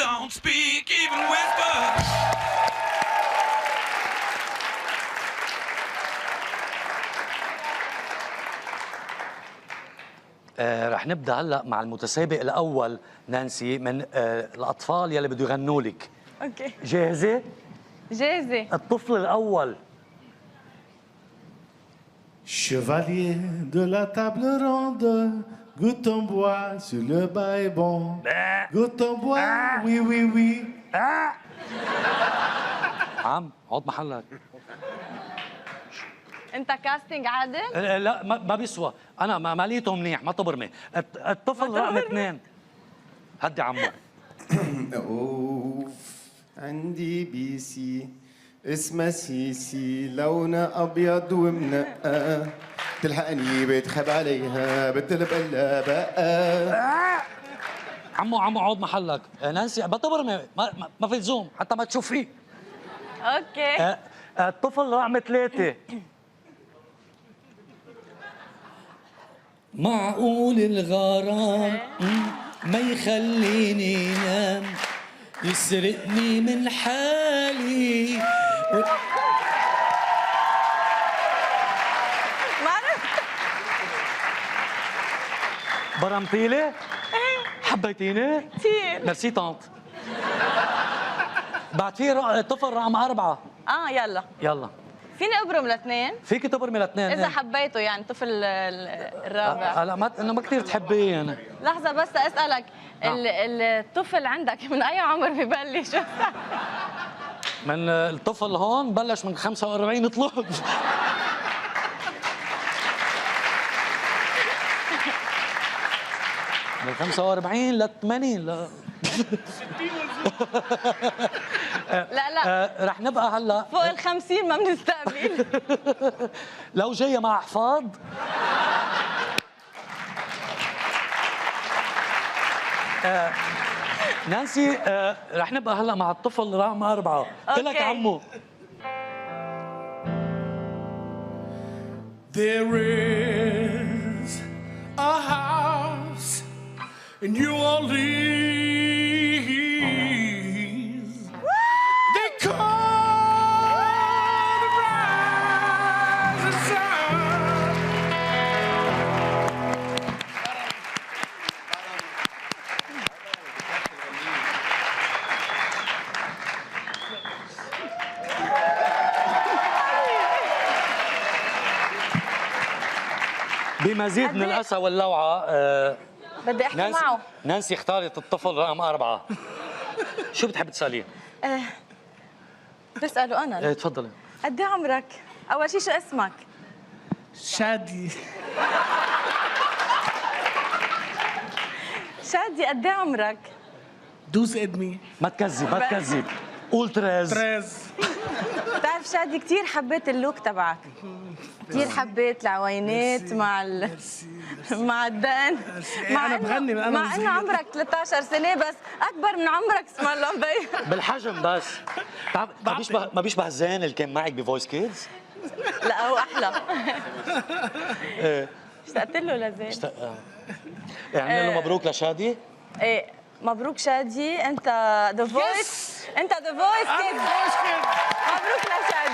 don't speak, even whisper. رح نبدا هلا مع المتسابق الاول نانسي من الاطفال يلي بده يغنوا لك. اوكي جاهزه؟ جاهزة. الطفل الاول. Chevalier de la table ronde, goûte ton bois sur le bas est bon. Goûte ton bois, oui, oui, oui. عم عود محلك. انت كاستنج عادل؟ لا ما بيسوى، انا ماليته منيح ما تبرمي. الطفل رقم 2. هدي عمو. اوف عندي بي سي اسمها سيسي، لونها ابيض ومنقى، تلحقني بتخب عليها بتلب الا بقى. عمو عود محلك. نانسي ما تبرمي، ما في لزوم حتى ما تشوف فيه. اوكي. الطفل رقم 3. معقول الغرام ما يخليني نام، يسرقني من حالي ما عرفت. برمتيلي؟ حبيتيني؟ كثير. ميرسي طنط. بعد في طفل رقم 4. يلا يلا فيني ابرم الاثنين فيك تبرمي الاثنين اذا حبيته، يعني الطفل الرابع. هلا انه ما كثير تحبيه انا. لحظة بس اسألك، الطفل عندك من اي عمر ببلش؟ من الطفل هون بلش من 45 يطلع. من 45 ل 80 لا. لا رح نبقى هلا فوق ال 50 ما بنستقبل. لو جايه مع احفاض. نانسي رح نبقى هلا مع الطفل رقم 4. لك عمو. There is a house in New Orleans. They call the rising sun. بمزيد من الأسى واللوعة بدي احكي معه. نانسي اختارت الطفل رقم 4. شو بتحب تسأليه؟ بسأله أنا. تفضلي. قد ايه عمرك؟ أول شيء شو اسمك؟ شادي. شادي قد ايه عمرك؟ 12 ادمي. ما تكذب. قول 13. بتعرف شادي كثير حبيت اللوك تبعك، كثير حبيت العوينات مع الدقن، أنا بغني من أنا مع إنه عمرك 13 سنة بس أكبر من عمرك اسم الله مبين. بالحجم بس. ما بيشبه زين اللي كان معك بفويس كيدز؟ لا هو أحلى. اشتقت له لزين. يعني له مبروك لشادي. ايه مبروك شادي، أنت ذا فويس. أنت ذا فويس كيدز. مبروك لشادي.